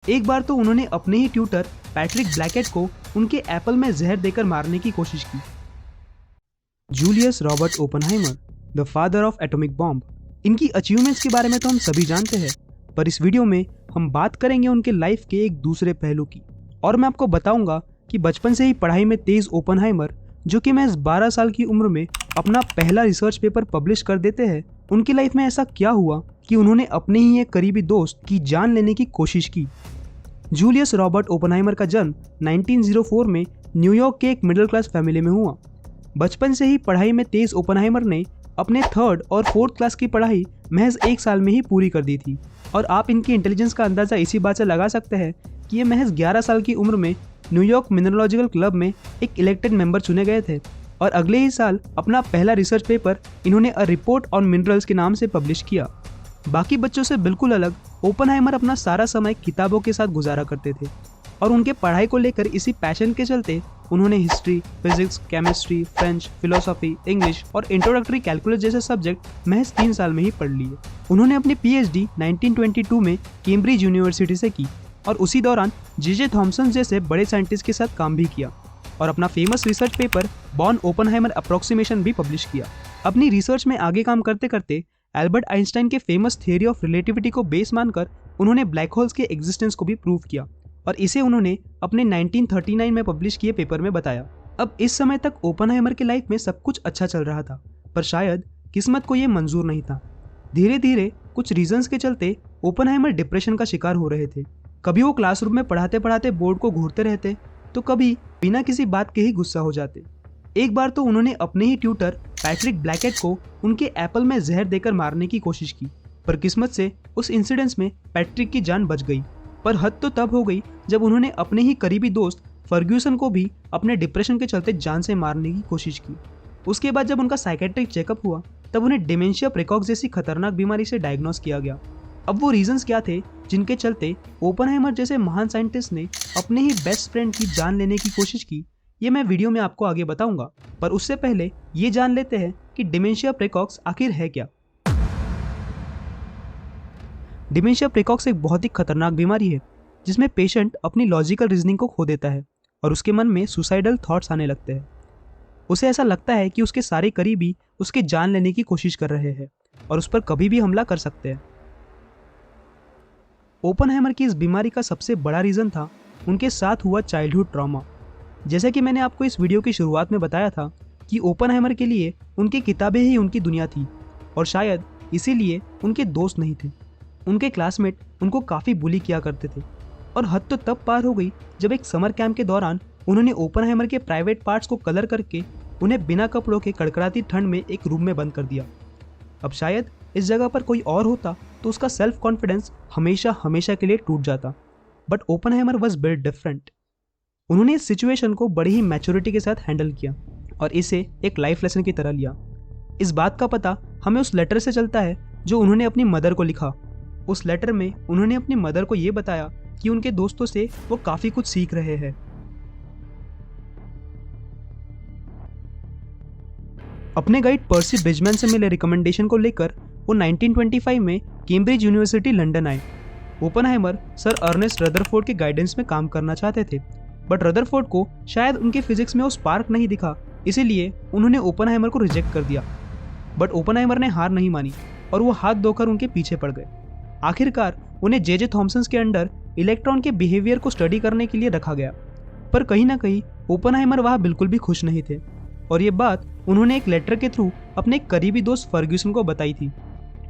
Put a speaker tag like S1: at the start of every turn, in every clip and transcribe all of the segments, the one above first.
S1: एक बार तो उन्होंने अपने ही ट्यूटर पैट्रिक ब्लैकेट को उनके एप्पल में जहर देकर मारने की कोशिश की। Julius Robert Oppenheimer, the father of atomic bomb. इनकी अचीवमेंट्स के बारे में तो हम सभी जानते हैं, पर इस वीडियो में हम बात करेंगे उनके लाइफ के एक दूसरे पहलू की। और मैं आपको बताऊंगा कि बचपन से ही पढ़ाई में तेज ओपेनहाइमर, जो कि महज 12 साल की उम्र में अपना पहला रिसर्च पेपर पब्लिश कर देते हैं, उनकी लाइफ में ऐसा क्या हुआ कि उन्होंने अपने ही एक करीबी दोस्त की जान लेने की कोशिश की। जूलियस रॉबर्ट ओपेनहाइमर का जन्म 1904 में न्यूयॉर्क के एक मिडिल क्लास फैमिली में हुआ। बचपन से ही पढ़ाई में तेज ओपेनहाइमर ने अपने 3rd और 4th क्लास की पढ़ाई महज 1 साल में ही पूरी कर दी थी। और आप इनकी इंटेलिजेंस का अंदाज़ा इसी बात से लगा सकते हैं कि ये महज 11 साल की उम्र में न्यूयॉर्क मिनरोलॉजिकल क्लब में एक इलेक्टेड मेंबर चुने गए थे। और अगले ही साल अपना पहला रिसर्च पेपर इन्होंने अ रिपोर्ट ऑन मिनरल्स के नाम से पब्लिश किया। बाकी बच्चों से बिल्कुल अलग ओपेनहाइमर अपना सारा समय किताबों के साथ गुजारा करते थे, और उनके पढ़ाई को लेकर इसी पैशन के चलते उन्होंने history, physics, chemistry, French, philosophy, English और इंट्रोडक्टरी कैलकुलस जैसे सब्जेक्ट महज 3 साल में ही पढ़ लिए। उन्होंने अपनी PhD 1922 में कैम्ब्रिज यूनिवर्सिटी से की और उसी दौरान जे थॉमसन जैसे बड़े साइंटिस्ट के साथ काम भी किया और अपना famous research paper born Oppenheimer approximation भी पब्लिश किया। अपनी रिसर्च में आगे काम करते करते एल्बर्ट आइंस्टाइन के फेमस थियरी ऑफ रिलेटिविटी को बेस मानकर उन्होंने ब्लैक होल्स के एग्जिस्टेंस को भी प्रूव किया, और इसे उन्होंने अपने 1939 में पब्लिश किए पेपर में बताया। अब इस समय तक ओपेनहाइमर की लाइफ में सब कुछ अच्छा चल रहा था, पर शायद किस्मत को ये मंजूर नहीं था। धीरे धीरे कुछ रीजंस के चलते ओपेनहाइमर डिप्रेशन का शिकार हो रहे थे। कभी वो क्लासरूम में पढ़ाते पढ़ाते बोर्ड को घूरते रहते, तो कभी बिना किसी बात के ही गुस्सा हो जाते। एक बार तो उन्होंने अपने ही ट्यूटर पैट्रिक ब्लैकेट को उनके एप्पल में जहर देकर मारने की कोशिश की, पर किस्मत से उस इंसिडेंस में पैट्रिक की जान बच गई। पर हद तो तब हो गई जब उन्होंने अपने ही करीबी दोस्त फर्ग्यूसन को भी अपने डिप्रेशन के चलते जान से मारने की कोशिश की। उसके बाद जब उनका साइकेट्रिक चेकअप हुआ, तब उन्हें डिमेंशिया प्रेकॉक्स जैसी खतरनाक बीमारी से डायग्नोस किया गया। अब वो रीजंस क्या थे जिनके चलते ओपेनहाइमर जैसे महान साइंटिस्ट ने अपने ही बेस्ट फ्रेंड की जान लेने की कोशिश की, ये मैं वीडियो में आपको आगे बताऊंगा। पर उससे पहले ये जान लेते हैं कि डिमेंशिया प्रेकॉक्स आखिर है क्या। डिमेंशिया प्रेकॉक्स एक बहुत ही खतरनाक बीमारी है जिसमें पेशेंट अपनी लॉजिकल रीजनिंग को खो देता है और उसके मन में सुसाइडल थॉट्स आने लगते हैं। उसे ऐसा लगता है कि उसके सारे करीबी उसकी जान लेने की कोशिश कर रहे हैं और उस पर कभी भी हमला कर सकते हैं। ओपेनहाइमर की इस बीमारी का सबसे बड़ा रीज़न था उनके साथ हुआ चाइल्डहुड ट्रॉमा। जैसे कि मैंने आपको इस वीडियो की शुरुआत में बताया था कि ओपेनहाइमर के लिए उनकी किताबें ही उनकी दुनिया थी, और शायद इसीलिए उनके दोस्त नहीं थे। उनके क्लासमेट उनको काफ़ी बुली किया करते थे, और हद तो तब पार हो गई जब एक समर कैंप के दौरान उन्होंने ओपेनहाइमर के प्राइवेट पार्ट्स को कलर करके उन्हें बिना कपड़ों के कड़कड़ाती ठंड में एक रूम में बंद कर दिया। अब शायद इस जगह पर कोई और होता तो उसका सेल्फ कॉन्फिडेंस हमेशा हमेशा के लिए टूट जाता, but Oppenheimer was built different. उन्होंने इस सिचुएशन को बड़ी ही मैच्योरिटी के साथ हैंडल किया और इसे एक लाइफ लेसन की तरह लिया। इस बात का पता हमें उस लेटर से चलता है जो उन्होंने अपनी मदर को लिखा। उस लेटर में उन्होंने अपनी मदर को ये बताया कि उनके दोस्तों से वो काफ़ी कुछ सीख रहे हैं। अपने गाइड पर्सी ब्रिजमैन से मिले रिकमेंडेशन को लेकर वो 1925 में कैम्ब्रिज यूनिवर्सिटी लंदन आए। ओपेनहाइमर सर अर्नेस्ट रदरफोर्ड के गाइडेंस में काम करना चाहते थे, बट रदरफोर्ड को शायद उनके फिजिक्स में वो स्पार्क नहीं दिखा, इसीलिए उन्होंने ओपेनहाइमर को रिजेक्ट कर दिया। बट ओपेनहाइमर ने हार नहीं मानी और वो हाथ धोकर उनके पीछे पड़ गए। आखिरकार उन्हें जे थॉमसन के अंडर इलेक्ट्रॉन के बिहेवियर को स्टडी करने के लिए रखा गया, पर कहीं ना कहीं ओपेनहाइमर वहाँ बिल्कुल भी खुश नहीं थे, और ये बात उन्होंने एक लेटर के थ्रू अपने करीबी दोस्त फर्ग्यूसन को बताई थी।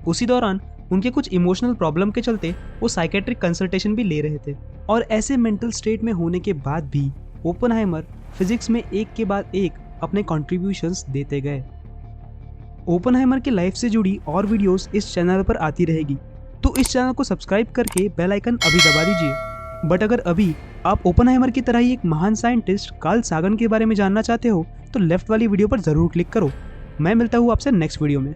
S1: उसी दौरान उनके कुछ इमोशनल प्रॉब्लम के चलते वो साइकेट्रिक कंसल्टेशन भी ले रहे थे, और ऐसे मेंटल स्टेट में होने के बाद भी ओपेनहाइमर फिजिक्स में एक के बाद एक अपने कॉन्ट्रीब्यूशंस देते गए। ओपेनहाइमर की लाइफ से जुड़ी और वीडियोस इस चैनल पर आती रहेगी, तो इस चैनल को सब्सक्राइब करके बेल आइकन अभी दबा दीजिए। बट अगर अभी आप ओपेनहाइमर की तरह ही एक महान साइंटिस्ट कार्ल सागन के बारे में जानना चाहते हो तो लेफ्ट वाली वीडियो पर ज़रूर क्लिक करो। मैं मिलता हूँ आपसे नेक्स्ट वीडियो में।